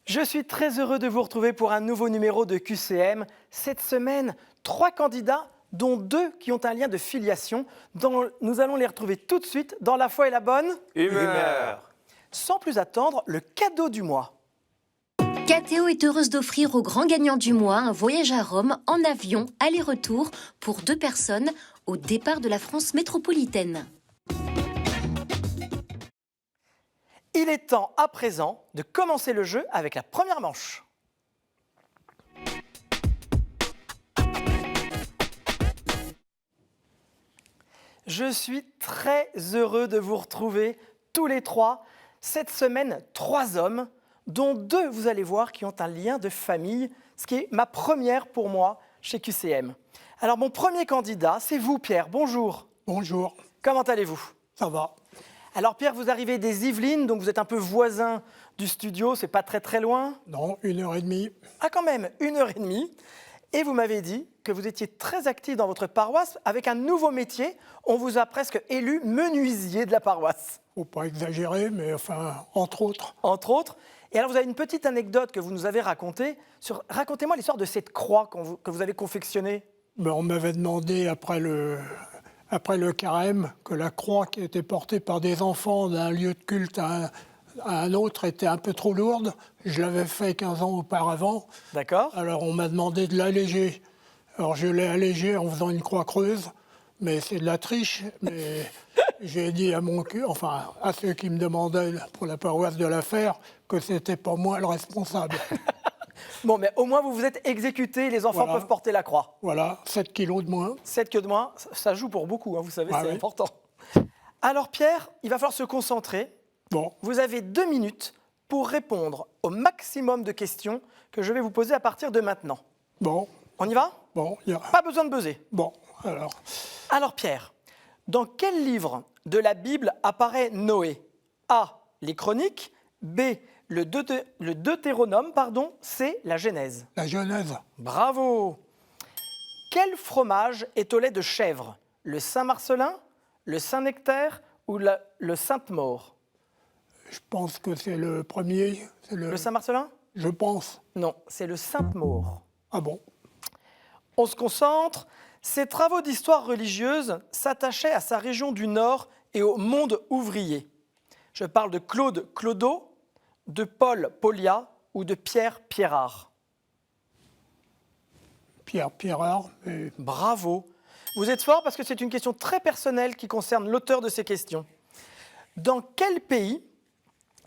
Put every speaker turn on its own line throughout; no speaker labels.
Je suis très heureux de vous retrouver pour un nouveau numéro de QCM. Cette semaine, 3 candidats, dont 2 qui ont un lien de filiation. Nous allons les retrouver tout de suite dans La foi et la bonne
Humeur.
Sans plus attendre, le cadeau du mois.
KTO est heureuse d'offrir au grand gagnant du mois un voyage à Rome en avion, aller-retour, pour 2 personnes, au départ de la France métropolitaine.
Il est temps à présent de commencer le jeu avec la première manche. Je suis très heureux de vous retrouver tous les 3. Cette semaine, 3 hommes, dont 2, vous allez voir, qui ont un lien de famille, ce qui est ma première pour moi chez QCM. Alors, mon premier candidat, c'est vous, Pierre. Bonjour.
Bonjour,
Comment allez-vous ?
ça va?
Alors, Pierre, vous arrivez des Yvelines, donc vous êtes un peu voisin du studio, c'est pas très très loin.
Non, 1h30.
Ah, quand même, 1h30. Et vous m'avez dit que vous étiez très actif dans votre paroisse avec un nouveau métier. On vous a presque élu menuisier de la paroisse,
Faut pas exagérer, mais enfin, entre autres.
entre autres. Et alors, vous avez une petite anecdote que vous nous avez racontée. Racontez-moi l'histoire de cette croix que vous avez confectionnée.
Ben, on m'avait demandé après le carême que la croix qui était portée par des enfants d'un lieu de culte à un autre était un peu trop lourde. Je l'avais fait 15 ans auparavant.
D'accord ?
Alors on m'a demandé de l'alléger. Alors je l'ai allégé en faisant une croix creuse, mais c'est de la triche. Mais j'ai dit à ceux qui me demandaient pour la paroisse de la faire que c'était pas moi le responsable.
Bon, mais au moins, vous vous êtes exécuté. Les enfants
Voilà.
peuvent porter la croix.
Voilà, 7 kilos de moins.
7 que de moins, ça joue pour beaucoup, hein, vous savez,
Ah
c'est
oui.
important. Alors, Pierre, il va falloir se concentrer.
Bon,
Vous avez 2 minutes pour répondre au maximum de questions que je vais vous poser à partir de maintenant.
bon,
On y va ?
il y a...
Pas besoin de buzzer.
Bon, alors,
Alors Pierre, dans quel livre de la Bible apparaît Noé ? A. Les Chroniques. B. Le Deutéronome, C. La Genèse.
la Genèse,
Bravo ! Quel fromage est au lait de chèvre ? Le Saint-Marcellin, le Saint-Nectaire ou le Sainte-Maure ?
je pense que c'est le premier. C'est
Le Saint-Marcellin ?
Je pense.
Non, c'est le Sainte-Maure.
Ah bon?
On se concentre. Ses travaux d'histoire religieuse s'attachaient à sa région du Nord et au monde ouvrier. Je parle de Claude Clodo, de Paul Pauliat ou de Pierre Pierrard.
Pierre Pierrard, mais
Bravo. Vous êtes fort parce que c'est une question très personnelle qui concerne l'auteur de ces questions. Dans quel pays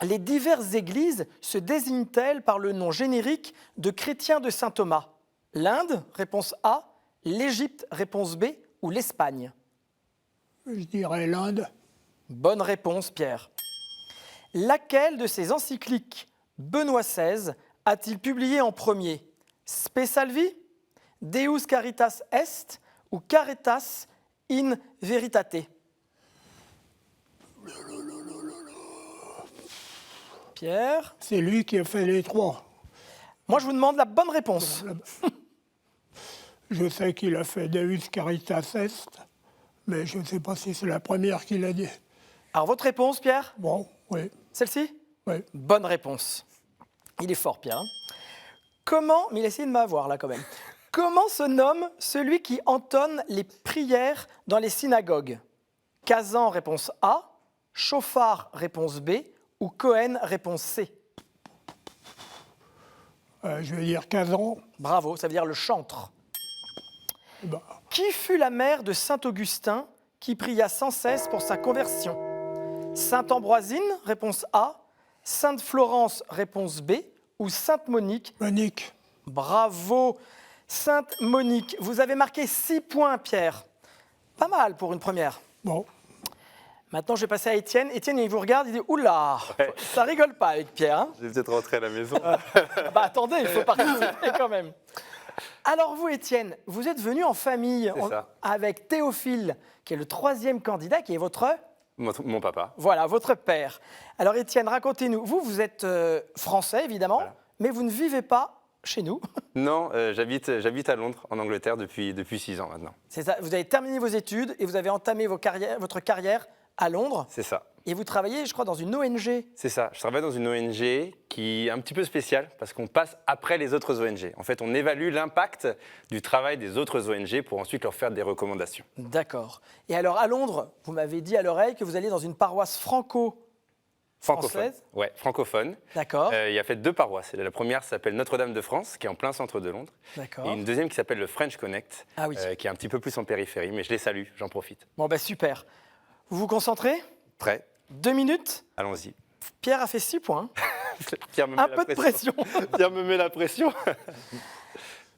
les diverses églises se désignent-elles par le nom générique de chrétiens de saint Thomas ? L'Inde, réponse A, l'Égypte, réponse B, ou l'Espagne ?
je dirais l'Inde.
Bonne réponse, Pierre. Laquelle de ces encycliques Benoît XVI a-t-il publié en premier ? Spe Salvi, Deus Caritas Est ou Caritas in Veritate ? Pierre,
C'est lui qui a fait les 3.
moi je vous demande la bonne réponse.
Je sais qu'il a fait Deus Caritas Est, mais je ne sais pas si c'est la première qu'il a dit.
Alors votre réponse, Pierre ?
Bon, oui,
Celle-ci ?
oui.
Bonne réponse. Il est fort, Pierre. hein. Comment, mais il a essayé de m'avoir là quand même. Comment se nomme celui qui entonne les prières dans les synagogues ? Kazan, réponse A. Chauffard, réponse B. Ou Cohen, réponse C.
Je vais dire Kazan.
Bravo, ça veut dire le chantre.
Bah,
Qui fut la mère de saint Augustin qui pria sans cesse pour sa conversion ? Sainte Ambroisine, réponse A. Sainte Florence, réponse B. Ou Sainte Monique.
Monique,
Bravo, Sainte Monique. Vous avez marqué 6 points, Pierre. Pas mal pour une première.
bon,
Maintenant, je vais passer à Étienne. Étienne, il vous regarde, il dit « Oula,
Ouais.
ça rigole pas avec Pierre. hein.
Je vais peut-être rentrer à la maison.
Bah attendez, il faut participer quand même. » Alors vous, Étienne, vous êtes venu en famille
C'est ça.
avec Théophile, qui est le 3e candidat, qui est votre...
Mon papa.
Voilà, votre père. Alors Étienne, racontez-nous. Vous êtes français, évidemment,
Voilà.
mais vous ne vivez pas chez nous.
Non, j'habite à Londres, en Angleterre, depuis 6 ans maintenant.
C'est ça, vous avez terminé vos études et vous avez entamé votre carrière à Londres.
C'est ça.
Et vous travaillez, je crois, dans une ONG.
C'est ça. Je travaille dans une ONG qui est un petit peu spéciale parce qu'on passe après les autres ONG. En fait, on évalue l'impact du travail des autres ONG pour ensuite leur faire des recommandations.
D'accord. Et alors, à Londres, vous m'avez dit à l'oreille que vous alliez dans une paroisse franco-française.
Francophone. Ouais, francophone.
D'accord.
Il y a fait 2 paroisses. La première s'appelle Notre-Dame de France, qui est en plein centre de Londres.
D'accord.
Et une deuxième qui s'appelle le French Connect,
Ah oui.
qui est un petit peu plus en périphérie. Mais je les salue, j'en profite.
Bon, ben super. Vous vous concentrez?
Prêt?
2 minutes.
Allons-y.
Pierre a fait 6 points.
Pierre me met
Un
la
peu de pression.
Pierre me met la pression.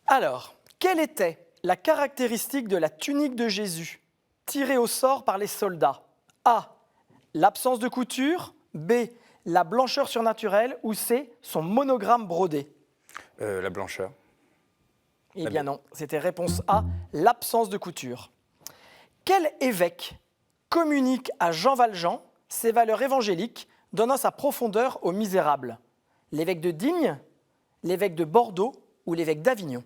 Alors, quelle était la caractéristique de la tunique de Jésus tirée au sort par les soldats? A. L'absence de couture. B. La blancheur surnaturelle. Ou C. Son monogramme brodé.
La blancheur.
Eh bien non, c'était réponse A. L'absence de couture. Quel évêque communique à Jean Valjean ses valeurs évangéliques, donnant sa profondeur aux misérables? L'évêque de Digne, l'évêque de Bordeaux ou l'évêque d'Avignon?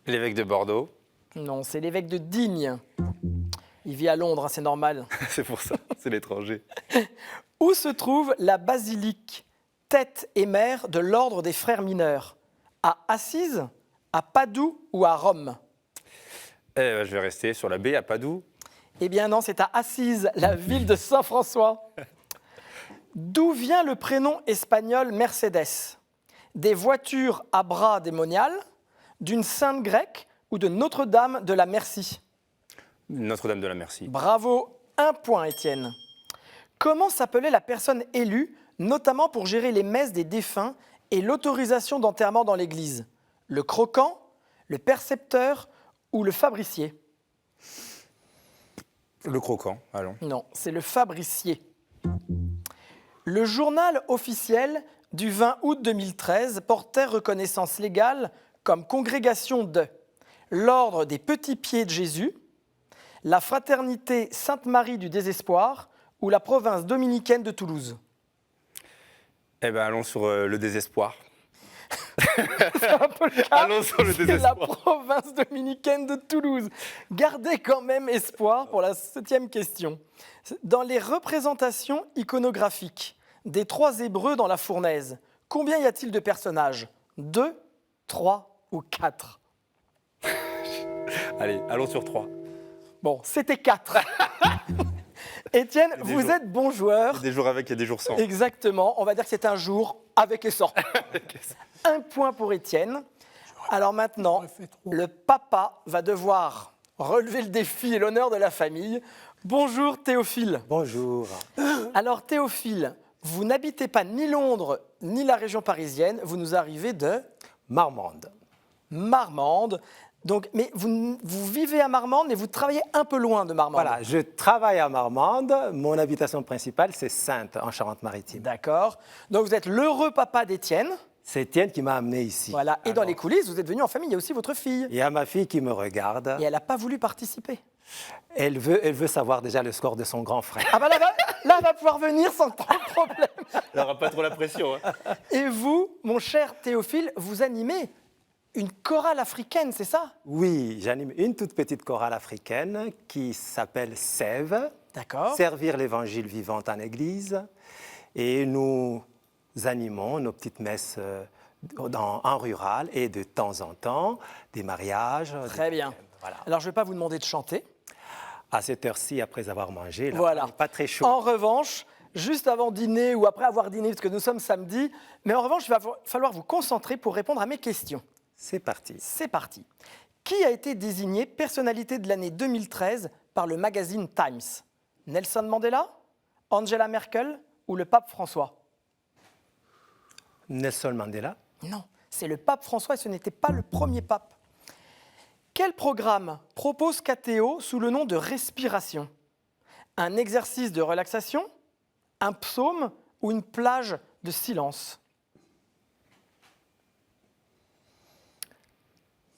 L'évêque de Bordeaux.
Non, c'est l'évêque de Digne. Il vit à Londres, hein, c'est normal.
C'est pour ça, c'est l'étranger.
Où se trouve la basilique, tête et mère de l'ordre des frères mineurs? À Assise, à Padoue ou à Rome?
Je vais rester sur la B à Padoue.
Eh bien non, c'est à Assise, la ville de Saint-François. D'où vient le prénom espagnol Mercedes? Des voitures à bras démoniales, d'une sainte grecque ou de Notre-Dame de la Merci?
Notre-Dame de la Merci.
Bravo, 1 point, Étienne. Comment s'appelait la personne élue, notamment pour gérer les messes des défunts et l'autorisation d'enterrement dans l'église? Le croquant, le percepteur ou le fabricier?
Le croquant, allons.
Non, c'est le fabricier. Le journal officiel du 20 août 2013 portait reconnaissance légale comme congrégation de l'Ordre des Petits Pieds de Jésus, la Fraternité Sainte-Marie du Désespoir ou la province dominicaine de Toulouse.
Eh bien, allons sur le désespoir.
C'est un peu le cas.
Allons sur le
C'est la
désespoir.
province dominicaine de Toulouse. Gardez quand même espoir pour la 7e question. Dans les représentations iconographiques des 3 Hébreux dans la fournaise, combien y a-t-il de personnages? 2, 3 ou 4?
Allez, allons sur 3.
Bon, c'était 4. Étienne,
des
vous
jours.
êtes bon joueur.
Des jours avec et des jours sans.
Exactement. On va dire que c'est un jour avec et sans. 1 point pour Étienne. Alors maintenant,
J'aurais fait 3.
le papa va devoir relever le défi et l'honneur de la famille. Bonjour Théophile.
Bonjour.
Alors Théophile, vous n'habitez pas ni Londres ni la région parisienne, vous nous arrivez de
Marmande.
Marmande. Donc, mais vous vivez à Marmande, mais vous travaillez un peu loin de Marmande.
Voilà, je travaille à Marmande. Mon habitation principale, c'est Saintes, en Charente-Maritime.
D'accord. Donc vous êtes l'heureux papa d'Étienne.
C'est Étienne qui m'a amené ici.
Voilà. Et dans
Alors,
les coulisses, vous êtes venu en famille. Il y a aussi votre fille.
il y a ma fille qui me regarde.
Et elle n'a pas voulu participer.
Elle veut savoir déjà le score de son grand frère.
Ah bah là, elle va pouvoir venir sans trop de problème.
Elle n'aura pas trop la pression. Hein.
Et vous, mon cher Théophile, vous animez une chorale africaine, c'est ça?
Oui, j'anime une toute petite chorale africaine qui s'appelle Sève,
D'accord.
Servir l'évangile vivant en église. Et nous animons nos petites messes en rural et de temps en temps des mariages.
Très bien.
Voilà.
Alors, je ne vais pas vous demander de chanter.
À cette heure-ci, après avoir mangé, là,
Voilà.
on n'est pas très chaud.
En revanche, juste avant dîner ou après avoir dîné, parce que nous sommes samedi, mais en revanche, il va falloir vous concentrer pour répondre à mes questions.
C'est parti.
C'est parti. Qui a été désigné personnalité de l'année 2013 par le magazine Times? Nelson Mandela, Angela Merkel ou le pape François?
Nelson Mandela.
Non, c'est le pape François et ce n'était pas le premier pape. Quel programme propose KTO sous le nom de respiration? Un exercice de relaxation, un psaume ou une plage de silence?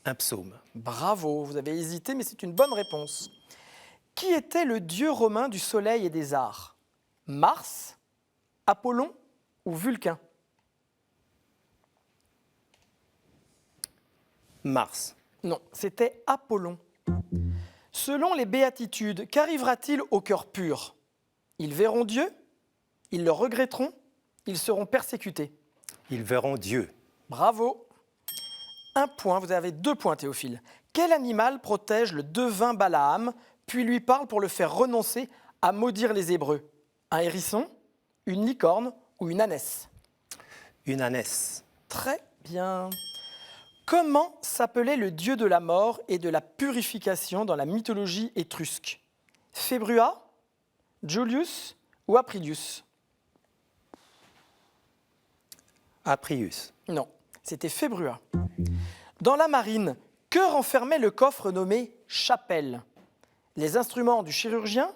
Un psaume.
Bravo, vous avez hésité, mais c'est une bonne réponse. Qui était le dieu romain du soleil et des arts? Mars, Apollon ou Vulcain?
Mars.
Non, c'était Apollon. Selon les béatitudes, qu'arrivera-t-il au cœur pur? Ils verront Dieu, ils le regretteront, ils seront persécutés.
Ils verront Dieu.
Bravo. 1 point, vous avez 2 points Théophile. Quel animal protège le devin Balaam, puis lui parle pour le faire renoncer à maudire les Hébreux? Un hérisson, une licorne ou une ânesse?
Une ânesse.
Très bien. Comment s'appelait le dieu de la mort et de la purification dans la mythologie étrusque? Fébrua, Julius ou Apridius?
Aprius.
Non, c'était Fébrua. Dans la marine, que renfermait le coffre nommé chapelle? Les instruments du chirurgien,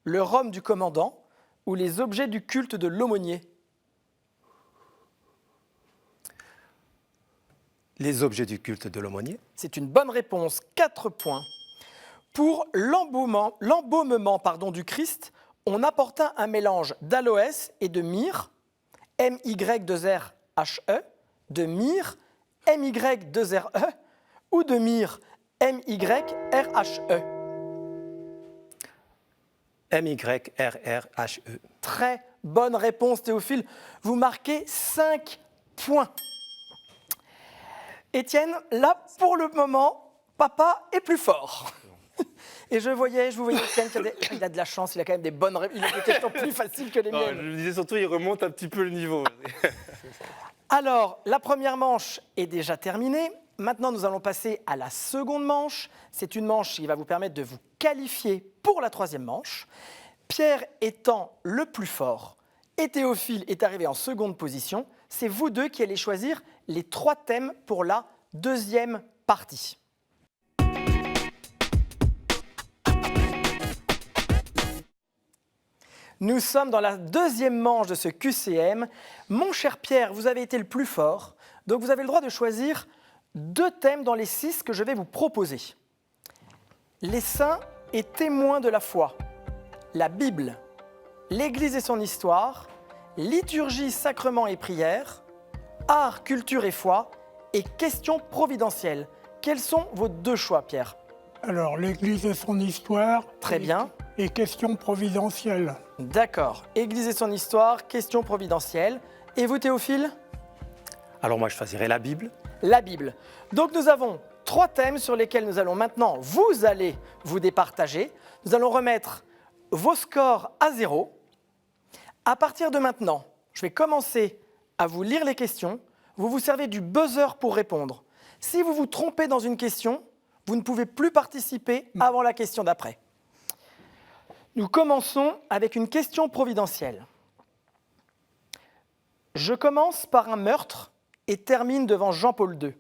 le rhum du commandant ou les objets du culte de l'aumônier?
Les objets du culte de l'aumônier.
C'est une bonne réponse, 4 points. Pour l'embaumement du Christ, on apporta un mélange d'aloès et de myrrhe, M-Y-2-R-H-E, de myrrhe, M-Y-2-R-E, ou de myrrhe, M-Y-R-H-E.
M-Y-R-R-H-E.
Très bonne réponse, Théophile. Vous marquez 5 points. Étienne, là, pour le moment, papa est plus fort. Et je vous voyais, Étienne, il a de la chance, il a quand même des bonnes réponses. Il a des questions plus faciles que les
Non,
miennes.
je me disais surtout, il remonte un petit peu le niveau.
Alors, la première manche est déjà terminée. Maintenant, nous allons passer à la seconde manche. C'est une manche qui va vous permettre de vous qualifier pour la troisième manche. Pierre étant le plus fort et Théophile est arrivé en seconde position, c'est vous deux qui allez choisir les 3 thèmes pour la deuxième partie. Nous sommes dans la deuxième manche de ce QCM. Mon cher Pierre, vous avez été le plus fort, donc vous avez le droit de choisir 2 thèmes dans les 6 que je vais vous proposer. Les saints et témoins de la foi, la Bible, l'Église et son histoire, liturgie, sacrements et prières, art, culture et foi, et questions providentielles. Quels sont vos 2 choix, Pierre?
Alors, l'Église et son histoire.
Très bien.
Et questions providentielles.
D'accord. Église et son histoire, questions providentielles. Et vous, Théophile?
Alors moi, je choisirais la Bible.
La Bible. Donc nous avons 3 thèmes sur lesquels nous allons maintenant, vous allez vous départager. Nous allons remettre vos scores à 0. À partir de maintenant, je vais commencer à vous lire les questions. Vous vous servez du buzzer pour répondre. Si vous vous trompez dans une question, vous ne pouvez plus participer avant la question d'après. Nous commençons avec une question providentielle. Je commence par un meurtre et termine devant Jean-Paul II.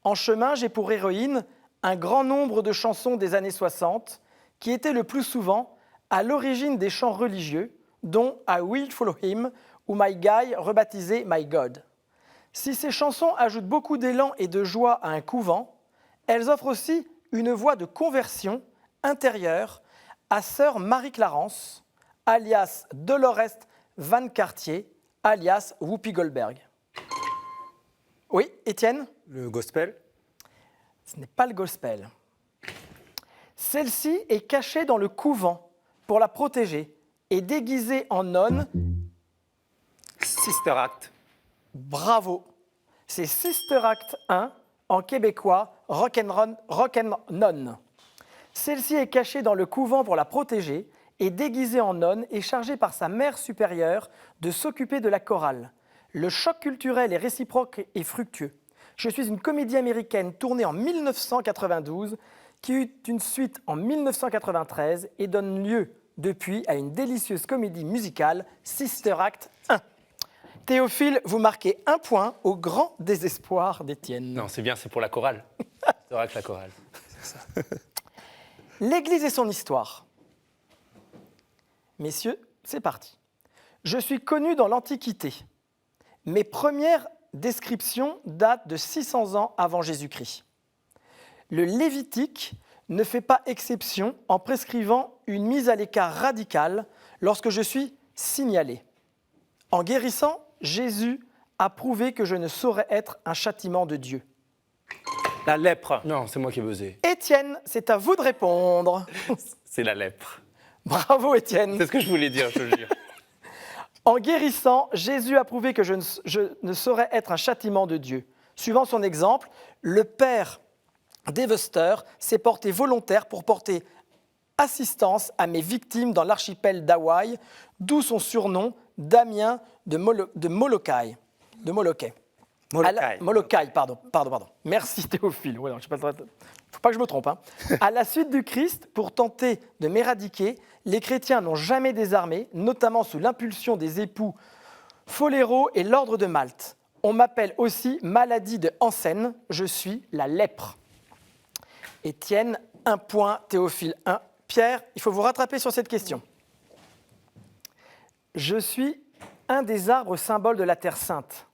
En chemin, j'ai pour héroïne un grand nombre de chansons des années 60 qui étaient le plus souvent à l'origine des chants religieux, dont I Will Follow Him ou My Guy, rebaptisé My God. Si ces chansons ajoutent beaucoup d'élan et de joie à un couvent, elles offrent aussi une voie de conversion intérieure à sœur Marie-Clarence, alias Dolores Van Cartier, alias Whoopi Goldberg. Oui, Étienne?
Le gospel.
Ce n'est pas le gospel. Celle-ci est cachée dans le couvent pour la protéger et déguisée en nonne.
Sister Act.
Bravo. C'est Sister Act 1, en québécois, Rock'n'Nonne. Celle-ci est cachée dans le couvent pour la protéger et déguisée en nonne et chargée par sa mère supérieure de s'occuper de la chorale. Le choc culturel est réciproque et fructueux. Je suis une comédie américaine tournée en 1992 qui eut une suite en 1993 et donne lieu depuis à une délicieuse comédie musicale, Sister Act 1. Théophile, vous marquez 1 point au grand désespoir d'Étienne.
Non, c'est bien, c'est pour la chorale. C'est vrai que la chorale.
L'Église et son histoire. Messieurs, c'est parti. Je suis connu dans l'Antiquité. Mes premières descriptions datent de 600 ans avant Jésus-Christ. Le Lévitique ne fait pas exception en prescrivant une mise à l'écart radicale lorsque je suis signalé. En guérissant, Jésus a prouvé que je ne saurais être un châtiment de Dieu.
La lèpre.
Non, c'est moi qui ai buzzé.
Étienne, c'est à vous de répondre.
C'est la lèpre.
Bravo Étienne.
C'est ce que je voulais dire, je te le jure.
En guérissant, Jésus a prouvé que je ne saurais être un châtiment de Dieu. Suivant son exemple, le père Devester s'est porté volontaire pour porter assistance à mes victimes dans l'archipel d'Hawaï, d'où son surnom Damien de Molokai. De Molokai. Molokai, pardon. Merci Théophile. Ouais, non, je sais pas, faut pas que je me trompe. Hein. À la suite du Christ, pour tenter de m'éradiquer, les chrétiens n'ont jamais désarmé, notamment sous l'impulsion des époux Follero et l'ordre de Malte. On m'appelle aussi maladie de Hansen, je suis la lèpre. Étienne, 1 point, Théophile, 1. Pierre, il faut vous rattraper sur cette question. Je suis un des arbres symboles de la Terre Sainte.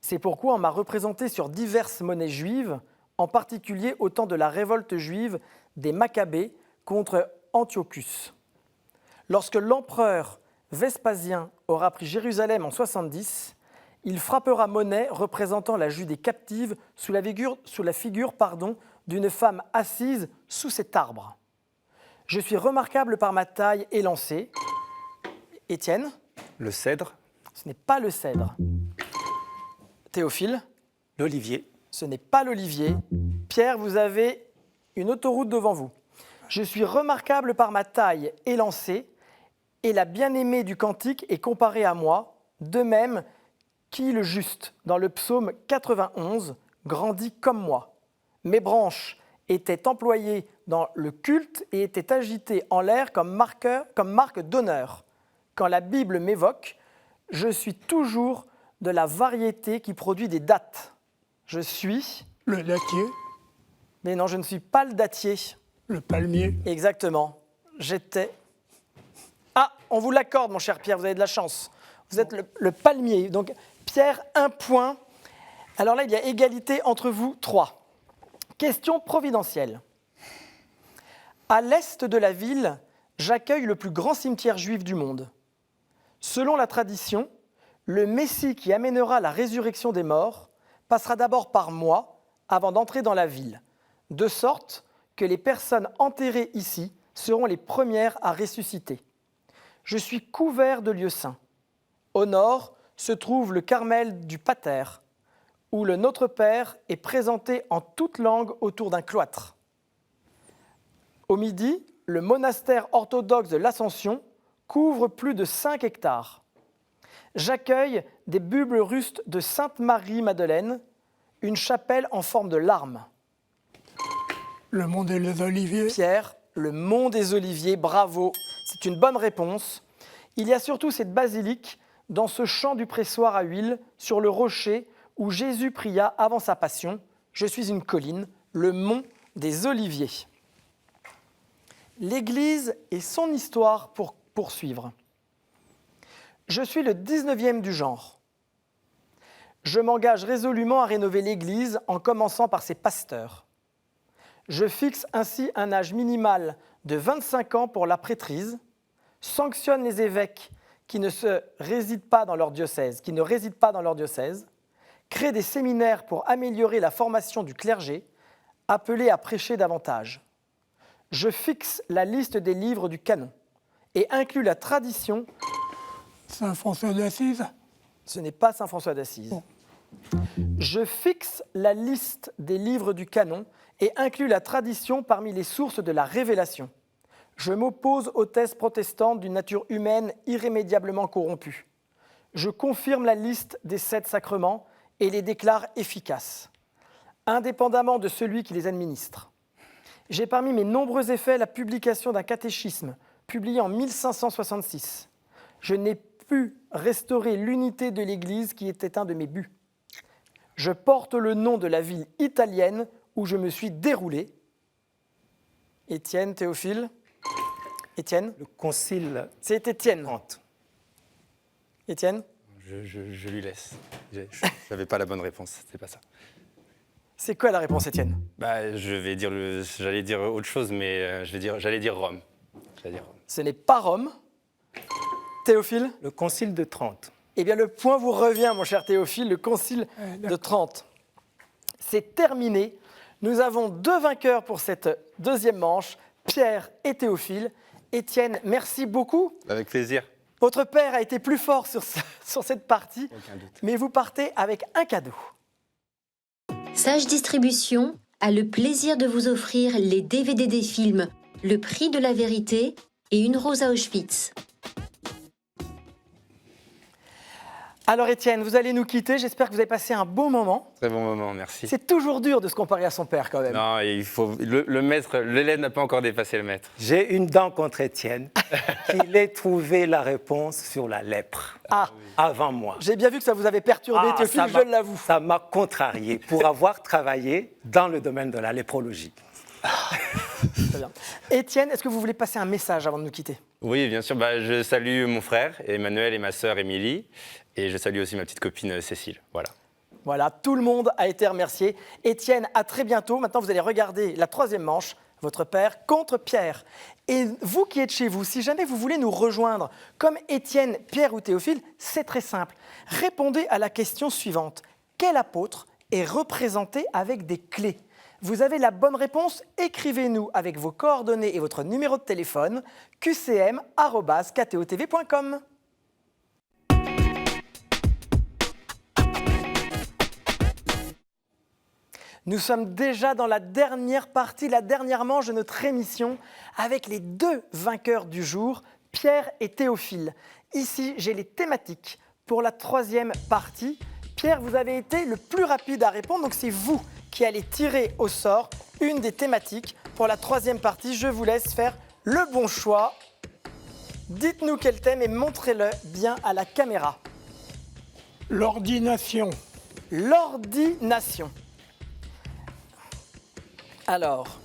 C'est pourquoi on m'a représenté sur diverses monnaies juives, en particulier au temps de la révolte juive des Maccabées contre Antiochus. Lorsque l'empereur Vespasien aura pris Jérusalem en 70, il frappera monnaie représentant la Judée captive sous la figure d'une femme assise sous cet arbre. Je suis remarquable par ma taille élancée. Étienne?
Le cèdre.
Ce n'est pas le cèdre. Théophile?
L'olivier.
Ce n'est pas l'olivier. Pierre, vous avez une autoroute devant vous. Je suis remarquable par ma taille élancée, et la bien-aimée du cantique est comparée à moi, de même qui le juste, dans le psaume 91, grandit comme moi. Mes branches étaient employées dans le culte et étaient agitées en l'air comme marque d'honneur. Quand la Bible m'évoque, je suis toujours de la variété qui produit des dattes. Je suis...
Le dattier,
Mais non, je ne suis pas le dattier.
le palmier,
Exactement. J'étais... Ah, on vous l'accorde, mon cher Pierre, vous avez de la chance. Vous êtes le palmier. Donc, Pierre, 1 point. Alors là, il y a égalité entre vous, 3. Question providentielle. À l'est de la ville, j'accueille le plus grand cimetière juif du monde. Selon la tradition, le Messie qui amènera la résurrection des morts passera d'abord par moi avant d'entrer dans la ville, de sorte que les personnes enterrées ici seront les premières à ressusciter. Je suis couvert de lieux saints. Au nord se trouve le Carmel du Pater, où le Notre Père est présenté en toute langue autour d'un cloître. Au midi, le monastère orthodoxe de l'Ascension couvre plus de 5 hectares. J'accueille des bulbes rustes de Sainte-Marie-Madeleine, une chapelle en forme de larme.
le mont des Oliviers,
Pierre, le mont des Oliviers, bravo, c'est une bonne réponse. Il y a surtout cette basilique dans ce champ du pressoir à huile, sur le rocher où Jésus pria avant sa passion. Je suis une colline, le mont des Oliviers. L'Église et son histoire pour poursuivre. Je suis le 19e du genre. Je m'engage résolument à rénover l'Église en commençant par ses pasteurs. Je fixe ainsi un âge minimal de 25 ans pour la prêtrise, sanctionne les évêques qui ne résident pas dans leur diocèse, crée des séminaires pour améliorer la formation du clergé, appelé à prêcher davantage. Je fixe la liste des livres du canon et inclus la tradition.
Saint François d'Assise,
Ce n'est pas Saint François d'Assise. Je fixe la liste des livres du canon et inclus la tradition parmi les sources de la révélation. Je m'oppose aux thèses protestantes d'une nature humaine irrémédiablement corrompue. Je confirme la liste des 7 sacrements et les déclare efficaces, indépendamment de celui qui les administre. J'ai parmi mes nombreux effets la publication d'un catéchisme publié en 1566. Je n'ai pu restaurer l'unité de l'Église qui était un de mes buts. Je porte le nom de la ville italienne où je me suis déroulé. Étienne, Théophile. Étienne.
Le concile
C'est Étienne.
Trente.
Étienne.
Je lui laisse. Je n'avais pas la bonne réponse, c'est pas ça.
C'est quoi la réponse, Étienne?
Bah, j'allais dire autre chose, mais j'allais dire Rome.
Ce n'est pas Rome. Théophile.
Le concile de Trente.
Eh bien, le point vous revient, mon cher Théophile, le concile de Trente. C'est terminé. Nous avons 2 vainqueurs pour cette deuxième manche, Pierre et Théophile. Étienne, merci beaucoup.
Avec plaisir.
Votre père a été plus fort sur cette partie,
Aucun doute.
mais vous partez avec un cadeau.
Sage Distribution a le plaisir de vous offrir les DVD des films Le prix de la vérité et Une rose à Auschwitz.
Alors Étienne, vous allez nous quitter. J'espère que vous avez passé un bon moment.
Très bon moment, merci.
C'est toujours dur de se comparer à son père quand même.
Non, il faut le maître, l'élève n'a pas encore dépassé le maître.
J'ai une dent contre Étienne, qu'il ait trouvé la réponse sur la lèpre
Ah,
avant moi.
j'ai bien vu que ça vous avait perturbé, Théophile,
ça
je l'avoue.
Ça m'a contrarié pour avoir travaillé dans le domaine de la léprologie.
Très bien. Étienne, est-ce que vous voulez passer un message avant de nous quitter?
Oui, bien sûr. Je salue mon frère Emmanuel et ma sœur Émilie. Et je salue aussi ma petite copine Cécile. Voilà.
Voilà, tout le monde a été remercié. Étienne, à très bientôt. Maintenant, vous allez regarder la 3e manche, votre père contre Pierre. Et vous qui êtes chez vous, si jamais vous voulez nous rejoindre, comme Étienne, Pierre ou Théophile, c'est très simple. Répondez à la question suivante. Quel apôtre est représenté avec des clés? Vous avez la bonne réponse, écrivez-nous avec vos coordonnées et votre numéro de téléphone, qcm@ktotv.com. Nous sommes déjà dans la dernière partie, la dernière manche de notre émission, avec les 2 vainqueurs du jour, Pierre et Théophile. Ici, j'ai les thématiques pour la 3e partie. Pierre, vous avez été le plus rapide à répondre, donc c'est vous qui allez tirer au sort une des thématiques pour la 3e partie. Je vous laisse faire le bon choix. Dites-nous quel thème et montrez-le bien à la caméra.
L'ordination.
L'ordination. Alors,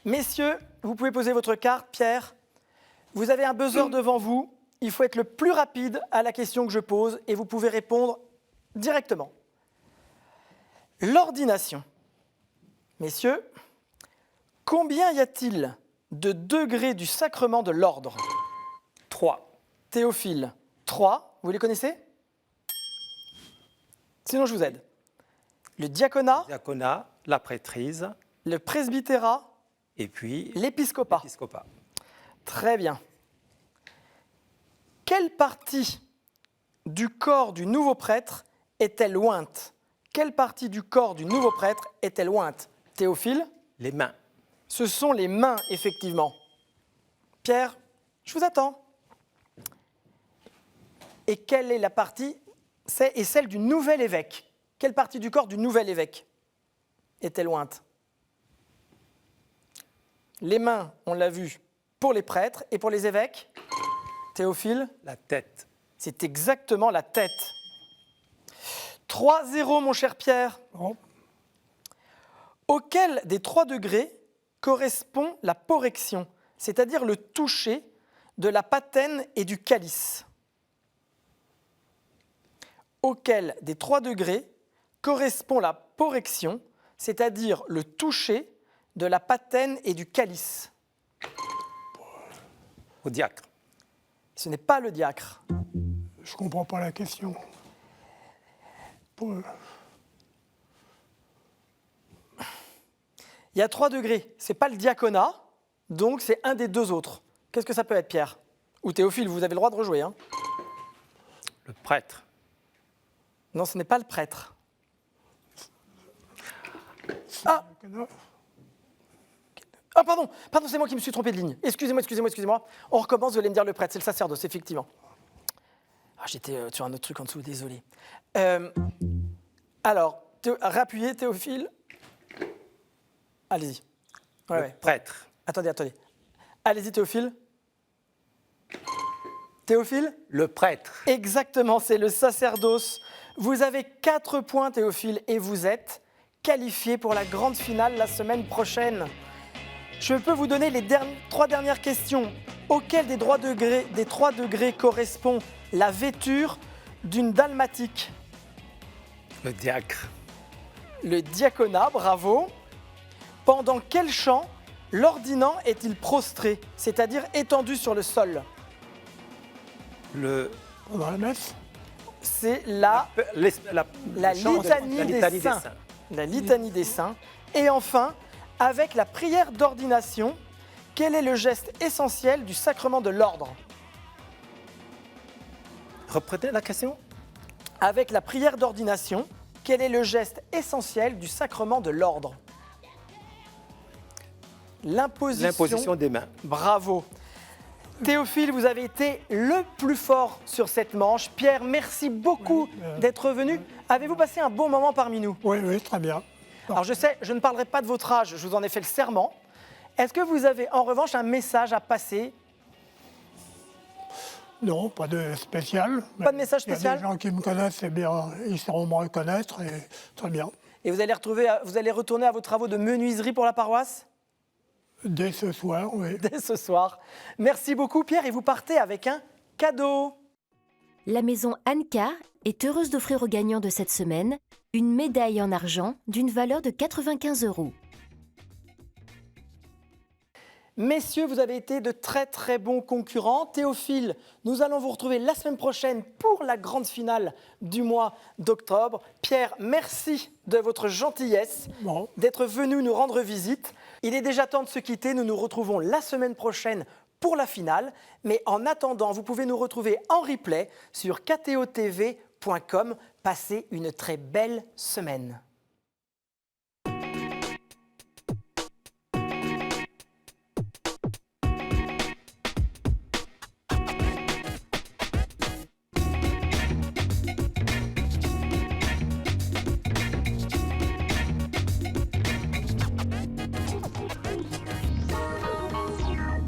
messieurs, vous pouvez poser votre carte. Pierre, vous avez un buzzer devant vous. Il faut être le plus rapide à la question que je pose et vous pouvez répondre directement. L'ordination. Messieurs, combien y a-t-il de degrés du sacrement de l'ordre?
3.
Théophile, 3. Vous les connaissez? Sinon, je vous aide. Le diaconat,
Diaconat, la prêtrise
le presbytérat,
et puis
l'épiscopat.
l'épiscopat.
Très bien. Quelle partie du corps du nouveau prêtre est-elle ointe? Quelle partie du corps du nouveau prêtre est-elle ointe? Théophile,
Les mains.
ce sont les mains, effectivement. Pierre, je vous attends. Et quelle est la partie? C'est celle du nouvel évêque. Quelle partie du corps du nouvel évêque est-elle ointe? Les mains, on l'a vu, pour les prêtres et pour les évêques. Théophile,
La tête.
c'est exactement la tête. 3-0, mon cher Pierre.
Bon.
Auquel des 3 degrés correspond la porrection, c'est-à-dire le toucher de la patène et du calice? Auquel des 3 degrés correspond la porrection, c'est-à-dire le toucher de la patène et du calice?
Au diacre.
Ce n'est pas le diacre.
Je ne comprends pas la question.
Il y a 3 degrés. Ce n'est pas le diaconat, donc c'est un des 2 autres. Qu'est-ce que ça peut être, Pierre? Ou Théophile, vous avez le droit de rejouer. Hein.
Le prêtre.
Non, ce n'est pas le prêtre. Ah, pardon, c'est moi qui me suis trompé de ligne. Excusez-moi. On recommence, vous allez me dire le prêtre, c'est le sacerdoce, effectivement. Ah, j'étais sur un autre truc en dessous, désolé. Alors, rappuyez, Théophile. Allez-y.
Le prêtre.
Attendez. Allez-y, Théophile. Théophile?
Le prêtre.
Exactement, c'est le sacerdoce. Vous avez 4 points, Théophile, et vous êtes qualifié pour la grande finale la semaine prochaine. Je peux vous donner les 3 dernières questions. Auquel des 3 degrés correspond la vêture d'une dalmatique?
Le diacre.
Le diaconat, bravo. Pendant quel chant l'ordinant est-il prostré, c'est-à-dire étendu sur le sol?
Pendant la messe.
C'est la
le chant de-
litanie
la
des
litanie
saints. La litanie des saints. Et enfin, avec la prière d'ordination, quel est le geste essentiel du sacrement de l'ordre?
Reprenez la question.
Avec la prière d'ordination, quel est le geste essentiel du sacrement de l'ordre?
L'imposition des mains.
Bravo. Théophile, vous avez été le plus fort sur cette manche. Pierre, merci beaucoup d'être venu. Avez-vous passé un bon moment parmi nous?
Oui, oui, très bien.
Alors je sais, je ne parlerai pas de votre âge, je vous en ai fait le serment. Est-ce que vous avez en revanche un message à passer?
Non, pas de spécial.
Pas de message
Il y a
spécial?
des gens qui me connaissent, eh bien, ils sauront me reconnaître, et très bien.
Et vous allez retourner à vos travaux de menuiserie pour la paroisse?
Dès ce soir, oui.
Dès ce soir. Merci beaucoup Pierre et vous partez avec un cadeau.
La maison Anka est heureuse d'offrir aux gagnants de cette semaine une médaille en argent d'une valeur de 95 €.
Messieurs, vous avez été de très très bons concurrents. Théophile, nous allons vous retrouver la semaine prochaine pour la grande finale du mois d'octobre. Pierre, merci de votre gentillesse
Bon.
d'être venu nous rendre visite. Il est déjà temps de se quitter. Nous nous retrouvons la semaine prochaine pour la finale. Mais en attendant, vous pouvez nous retrouver en replay sur ktotv.com. Passez une très belle semaine.